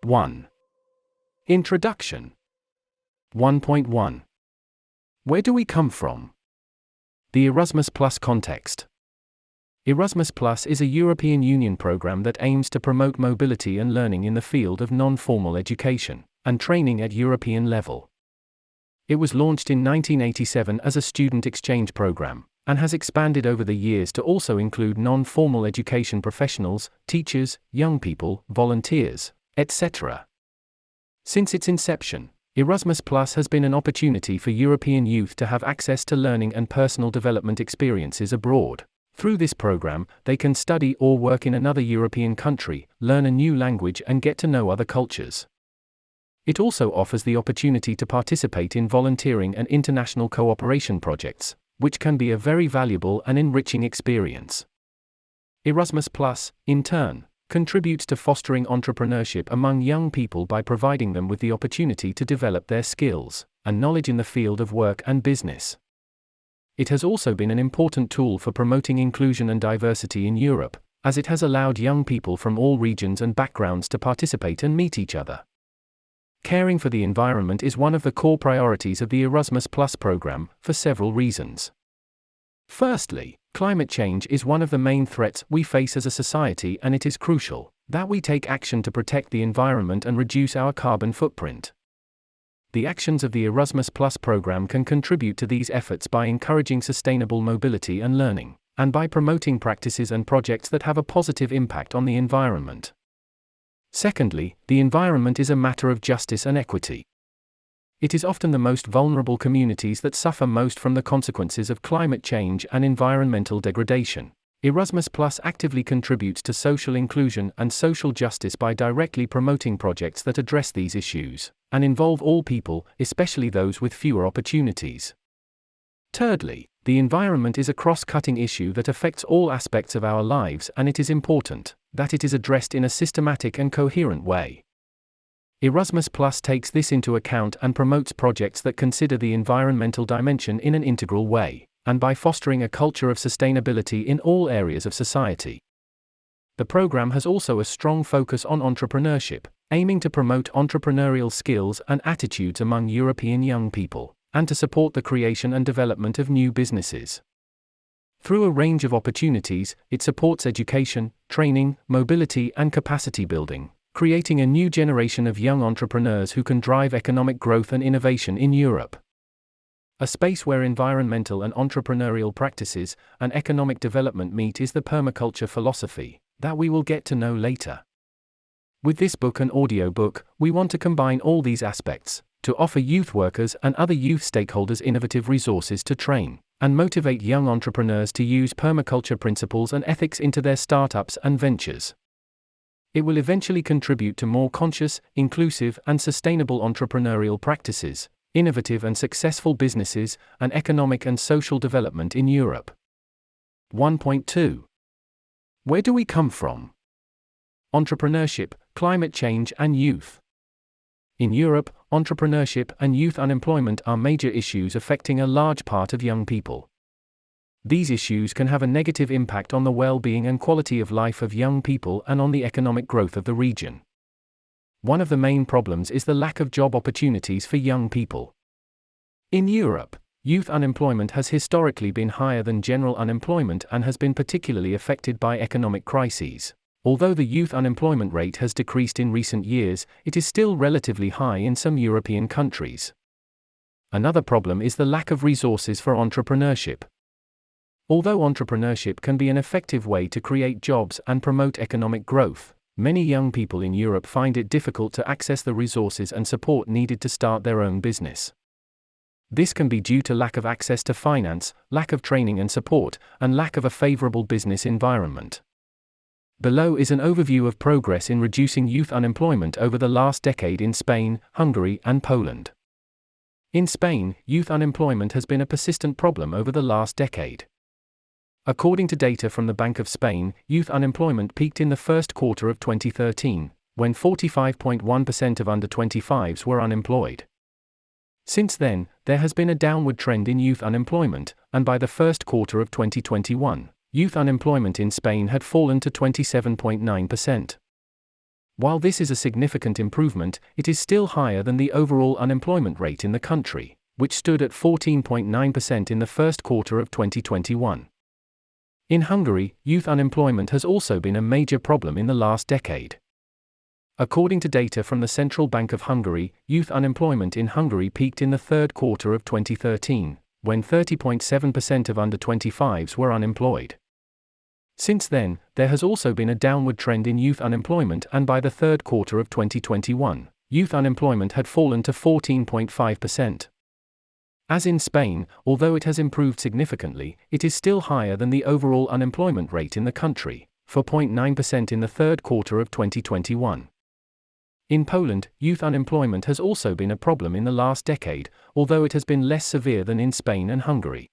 1. Introduction. 1.1. Where do we come from? The Erasmus Plus context. Erasmus Plus is a European Union program that aims to promote mobility and learning in the field of non-formal education and training at European level. It was launched in 1987 as a student exchange program, and has expanded over the years to also include non-formal education professionals, teachers, young people, volunteers, etc. Since its inception, Erasmus Plus has been an opportunity for European youth to have access to learning and personal development experiences abroad. Through this program, they can study or work in another European country, learn a new language and get to know other cultures. It also offers the opportunity to participate in volunteering and international cooperation projects, which can be a very valuable and enriching experience. Erasmus Plus, in turn, contributes to fostering entrepreneurship among young people by providing them with the opportunity to develop their skills and knowledge in the field of work and business. It has also been an important tool for promoting inclusion and diversity in Europe, as it has allowed young people from all regions and backgrounds to participate and meet each other. Caring for the environment is one of the core priorities of the Erasmus Plus program, for several reasons. Firstly, climate change is one of the main threats we face as a society, and it is crucial that we take action to protect the environment and reduce our carbon footprint. The actions of the Erasmus Plus program can contribute to these efforts by encouraging sustainable mobility and learning, and by promoting practices and projects that have a positive impact on the environment. Secondly, the environment is a matter of justice and equity. It is often the most vulnerable communities that suffer most from the consequences of climate change and environmental degradation. Erasmus Plus actively contributes to social inclusion and social justice by directly promoting projects that address these issues and involve all people, especially those with fewer opportunities. Thirdly, the environment is a cross-cutting issue that affects all aspects of our lives, and it is important that it is addressed in a systematic and coherent way. Erasmus Plus takes this into account and promotes projects that consider the environmental dimension in an integral way, and by fostering a culture of sustainability in all areas of society. The program has also a strong focus on entrepreneurship, aiming to promote entrepreneurial skills and attitudes among European young people, and to support the creation and development of new businesses. Through a range of opportunities, it supports education, training, mobility and capacity building, creating a new generation of young entrepreneurs who can drive economic growth and innovation in Europe. A space where environmental and entrepreneurial practices and economic development meet is the permaculture philosophy that we will get to know later. With this book and audiobook, we want to combine all these aspects to offer youth workers and other youth stakeholders innovative resources to train and motivate young entrepreneurs to use permaculture principles and ethics into their startups and ventures. It will eventually contribute to more conscious, inclusive, and sustainable entrepreneurial practices, innovative and successful businesses, and economic and social development in Europe. 1.2. Where do we come from? Entrepreneurship, climate change, and youth. In Europe, entrepreneurship and youth unemployment are major issues affecting a large part of young people. These issues can have a negative impact on the well-being and quality of life of young people and on the economic growth of the region. One of the main problems is the lack of job opportunities for young people. In Europe, youth unemployment has historically been higher than general unemployment and has been particularly affected by economic crises. Although the youth unemployment rate has decreased in recent years, it is still relatively high in some European countries. Another problem is the lack of resources for entrepreneurship. Although entrepreneurship can be an effective way to create jobs and promote economic growth, many young people in Europe find it difficult to access the resources and support needed to start their own business. This can be due to lack of access to finance, lack of training and support, and lack of a favorable business environment. Below is an overview of progress in reducing youth unemployment over the last decade in Spain, Hungary, and Poland. In Spain, youth unemployment has been a persistent problem over the last decade. According to data from the Bank of Spain, youth unemployment peaked in the first quarter of 2013, when 45.1% of under 25s were unemployed. Since then, there has been a downward trend in youth unemployment, and by the first quarter of 2021, youth unemployment in Spain had fallen to 27.9%. While this is a significant improvement, it is still higher than the overall unemployment rate in the country, which stood at 14.9% in the first quarter of 2021. In Hungary, youth unemployment has also been a major problem in the last decade. According to data from the Central Bank of Hungary, youth unemployment in Hungary peaked in the third quarter of 2013, when 30.7% of under 25s were unemployed. Since then, there has also been a downward trend in youth unemployment, and by the third quarter of 2021, youth unemployment had fallen to 14.5%. As in Spain, although it has improved significantly, it is still higher than the overall unemployment rate in the country, 4.9% in the third quarter of 2021. In Poland, youth unemployment has also been a problem in the last decade, although it has been less severe than in Spain and Hungary.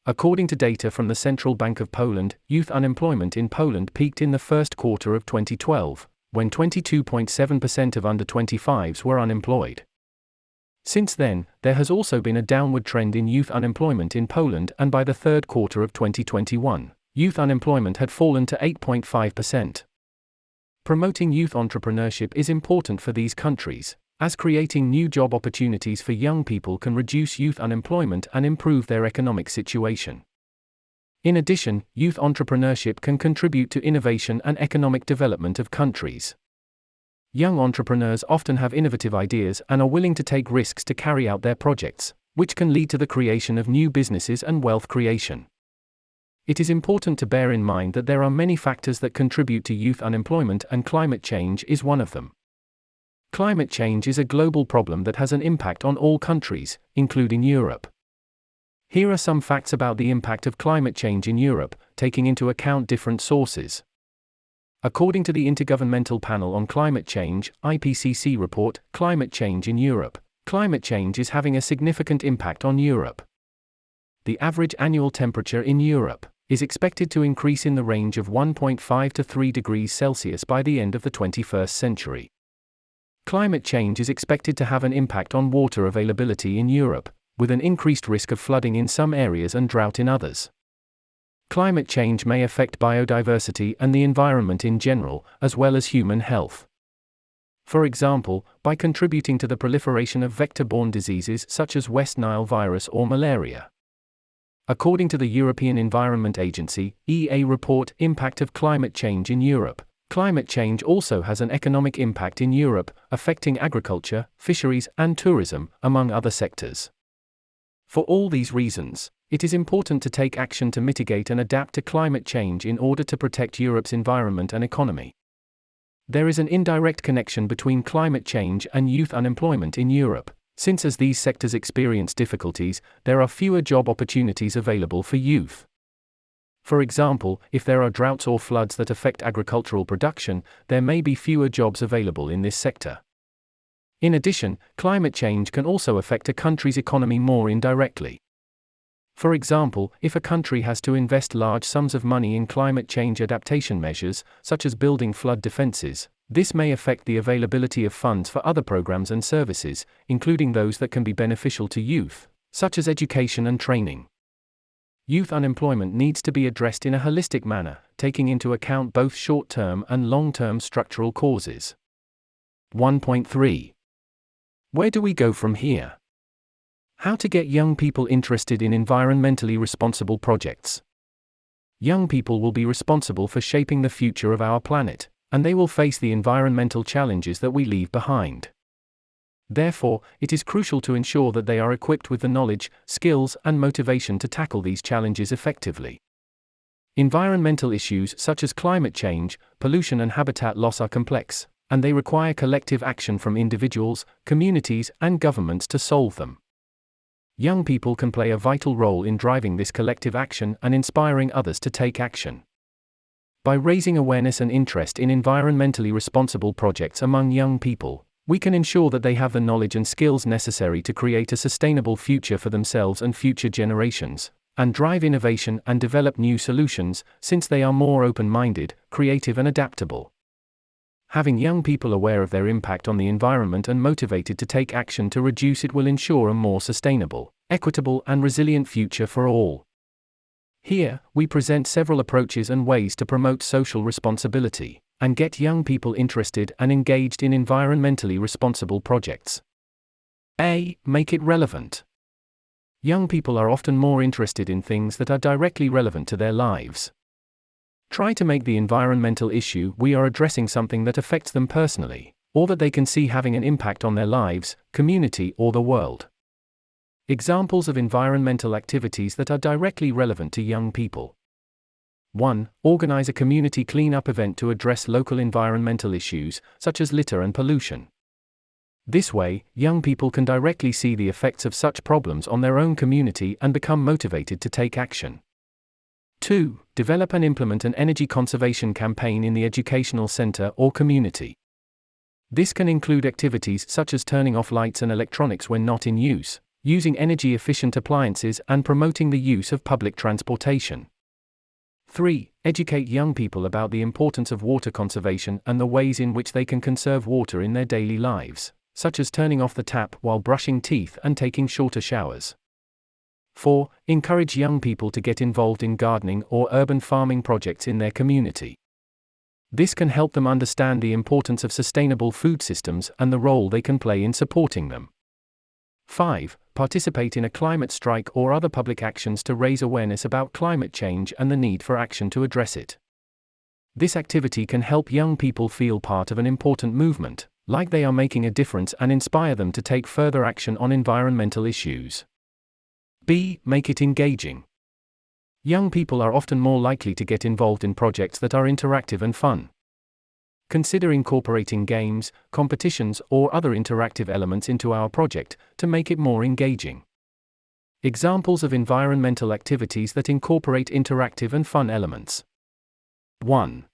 According to data from the Central Bank of Poland, youth unemployment in Poland peaked in the first quarter of 2012, when 22.7% of under 25s were unemployed. Since then, there has also been a downward trend in youth unemployment in Poland, and by the third quarter of 2021, youth unemployment had fallen to 8.5%. Promoting youth entrepreneurship is important for these countries, as creating new job opportunities for young people can reduce youth unemployment and improve their economic situation. In addition, youth entrepreneurship can contribute to innovation and economic development of countries. Young entrepreneurs often have innovative ideas and are willing to take risks to carry out their projects, which can lead to the creation of new businesses and wealth creation. It is important to bear in mind that there are many factors that contribute to youth unemployment, and climate change is one of them. Climate change is a global problem that has an impact on all countries, including Europe. Here are some facts about the impact of climate change in Europe, taking into account different sources. According to the Intergovernmental Panel on Climate Change, IPCC report, Climate Change in Europe, climate change is having a significant impact on Europe. The average annual temperature in Europe is expected to increase in the range of 1.5 to 3 degrees Celsius by the end of the 21st century. Climate change is expected to have an impact on water availability in Europe, with an increased risk of flooding in some areas and drought in others. Climate change may affect biodiversity and the environment in general, as well as human health. For example, by contributing to the proliferation of vector-borne diseases such as West Nile virus or malaria. According to the European Environment Agency, EA report, Impact of Climate Change in Europe, climate change also has an economic impact in Europe, affecting agriculture, fisheries, and tourism, among other sectors. For all these reasons, it is important to take action to mitigate and adapt to climate change in order to protect Europe's environment and economy. There is an indirect connection between climate change and youth unemployment in Europe, since as these sectors experience difficulties, there are fewer job opportunities available for youth. For example, if there are droughts or floods that affect agricultural production, there may be fewer jobs available in this sector. In addition, climate change can also affect a country's economy more indirectly. For example, if a country has to invest large sums of money in climate change adaptation measures, such as building flood defenses, this may affect the availability of funds for other programs and services, including those that can be beneficial to youth, such as education and training. Youth unemployment needs to be addressed in a holistic manner, taking into account both short-term and long-term structural causes. 1.3. Where do we go from here? How to get young people interested in environmentally responsible projects. Young people will be responsible for shaping the future of our planet, and they will face the environmental challenges that we leave behind. Therefore, it is crucial to ensure that they are equipped with the knowledge, skills, and motivation to tackle these challenges effectively. Environmental issues such as climate change, pollution, and habitat loss are complex, and they require collective action from individuals, communities, and governments to solve them. Young people can play a vital role in driving this collective action and inspiring others to take action. By raising awareness and interest in environmentally responsible projects among young people, we can ensure that they have the knowledge and skills necessary to create a sustainable future for themselves and future generations, and drive innovation and develop new solutions, since they are more open-minded, creative, and adaptable. Having young people aware of their impact on the environment and motivated to take action to reduce it will ensure a more sustainable, equitable, and resilient future for all. Here, we present several approaches and ways to promote social responsibility, and get young people interested and engaged in environmentally responsible projects. A. Make it relevant. Young people are often more interested in things that are directly relevant to their lives. Try to make the environmental issue we are addressing something that affects them personally, or that they can see having an impact on their lives, community, or the world. Examples of environmental activities that are directly relevant to young people. 1. Organize a community cleanup event to address local environmental issues, such as litter and pollution. This way, young people can directly see the effects of such problems on their own community and become motivated to take action. 2. Develop and implement an energy conservation campaign in the educational center or community. This can include activities such as turning off lights and electronics when not in use, using energy-efficient appliances, and promoting the use of public transportation. 3. Educate young people about the importance of water conservation and the ways in which they can conserve water in their daily lives, such as turning off the tap while brushing teeth and taking shorter showers. 4. Encourage young people to get involved in gardening or urban farming projects in their community. This can help them understand the importance of sustainable food systems and the role they can play in supporting them. 5. Participate in a climate strike or other public actions to raise awareness about climate change and the need for action to address it. This activity can help young people feel part of an important movement, like they are making a difference, and inspire them to take further action on environmental issues. B. Make it engaging. Young people are often more likely to get involved in projects that are interactive and fun. Consider incorporating games, competitions, or other interactive elements into our project to make it more engaging. Examples of environmental activities that incorporate interactive and fun elements. 1.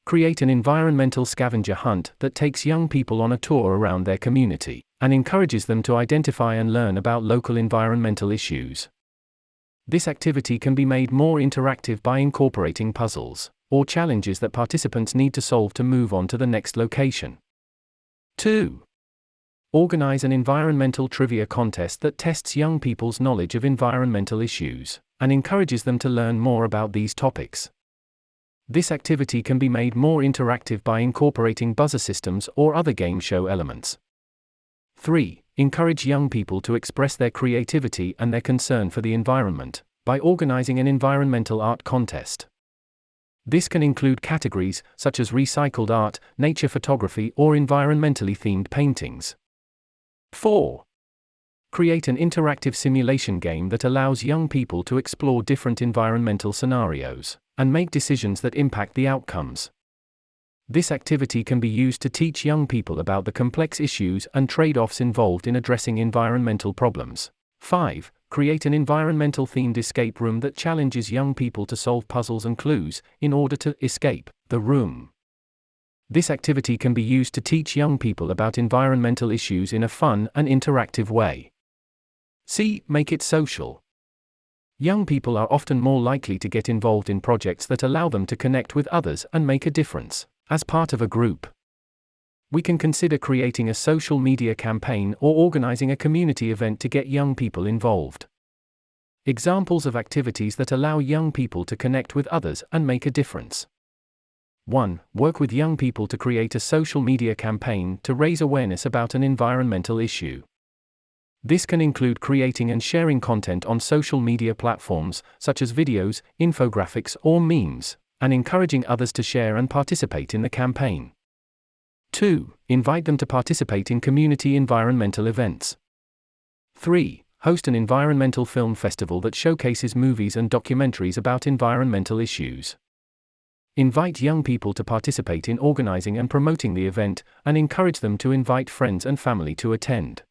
Create an environmental scavenger hunt that takes young people on a tour around their community and encourages them to identify and learn about local environmental issues. This activity can be made more interactive by incorporating puzzles or challenges that participants need to solve to move on to the next location. 2. Organize an environmental trivia contest that tests young people's knowledge of environmental issues and encourages them to learn more about these topics. This activity can be made more interactive by incorporating buzzer systems or other game show elements. 3. Encourage young people to express their creativity and their concern for the environment by organizing an environmental art contest. This can include categories such as recycled art, nature photography, or environmentally themed paintings. 4. Create an interactive simulation game that allows young people to explore different environmental scenarios and make decisions that impact the outcomes. This activity can be used to teach young people about the complex issues and trade-offs involved in addressing environmental problems. 5. Create an environmental-themed escape room that challenges young people to solve puzzles and clues in order to escape the room. This activity can be used to teach young people about environmental issues in a fun and interactive way. C. Make it social. Young people are often more likely to get involved in projects that allow them to connect with others and make a difference as part of a group. We can consider creating a social media campaign or organizing a community event to get young people involved. Examples of activities that allow young people to connect with others and make a difference. 1. Work with young people to create a social media campaign to raise awareness about an environmental issue. This can include creating and sharing content on social media platforms, such as videos, infographics, or memes, and encouraging others to share and participate in the campaign. 2. Invite them to participate in community environmental events. 3. Host an environmental film festival that showcases movies and documentaries about environmental issues. Invite young people to participate in organizing and promoting the event, and encourage them to invite friends and family to attend.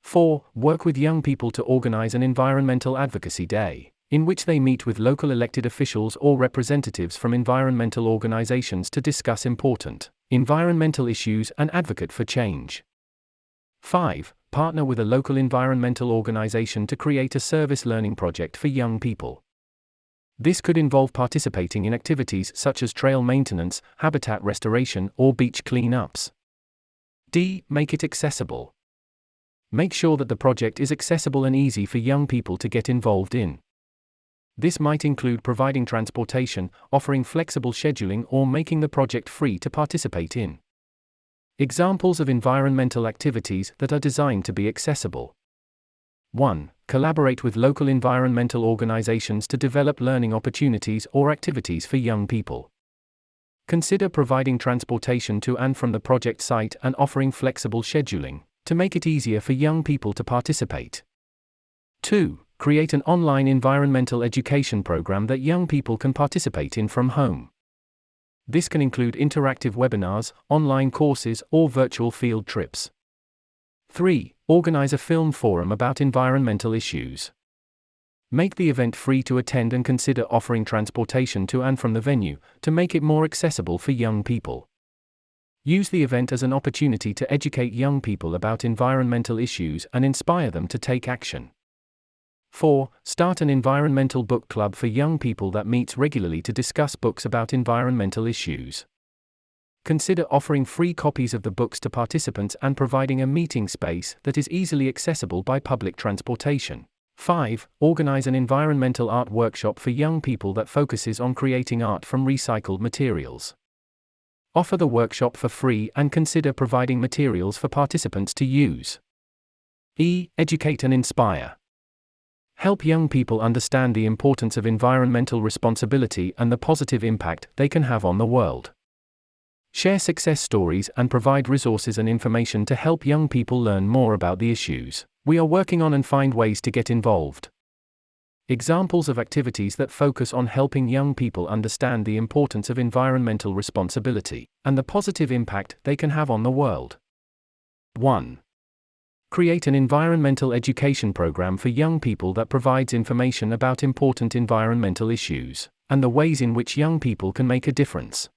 4. Work with young people to organize an environmental advocacy day, in which they meet with local elected officials or representatives from environmental organizations to discuss important environmental issues and advocate for change. 5. Partner with a local environmental organization to create a service learning project for young people. This could involve participating in activities such as trail maintenance, habitat restoration, or beach cleanups. D. Make it accessible. Make sure that the project is accessible and easy for young people to get involved in. This might include providing transportation, offering flexible scheduling, or making the project free to participate in. Examples of environmental activities that are designed to be accessible. 1. Collaborate with local environmental organizations to develop learning opportunities or activities for young people. Consider providing transportation to and from the project site and offering flexible scheduling to make it easier for young people to participate. 2. Create an online environmental education program that young people can participate in from home. This can include interactive webinars, online courses, or virtual field trips. 3. Organize a film forum about environmental issues. Make the event free to attend and consider offering transportation to and from the venue to make it more accessible for young people. Use the event as an opportunity to educate young people about environmental issues and inspire them to take action. 4. Start an environmental book club for young people that meets regularly to discuss books about environmental issues. Consider offering free copies of the books to participants and providing a meeting space that is easily accessible by public transportation. 5. Organize an environmental art workshop for young people that focuses on creating art from recycled materials. Offer the workshop for free and consider providing materials for participants to use. Educate and inspire. Help young people understand the importance of environmental responsibility and the positive impact they can have on the world. Share success stories and provide resources and information to help young people learn more about the issues we are working on and find ways to get involved. Examples of activities that focus on helping young people understand the importance of environmental responsibility and the positive impact they can have on the world. 1. Create an environmental education program for young people that provides information about important environmental issues and the ways in which young people can make a difference.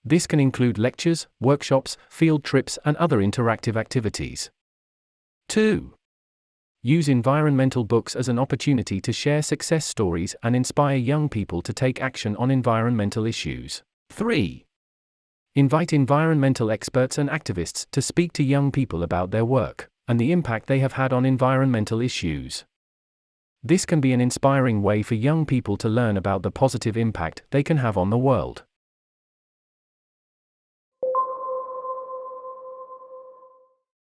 This can include lectures, workshops, field trips, and other interactive activities. 2. Use environmental books as an opportunity to share success stories and inspire young people to take action on environmental issues. 3. Invite environmental experts and activists to speak to young people about their work and the impact they have had on environmental issues. This can be an inspiring way for young people to learn about the positive impact they can have on the world.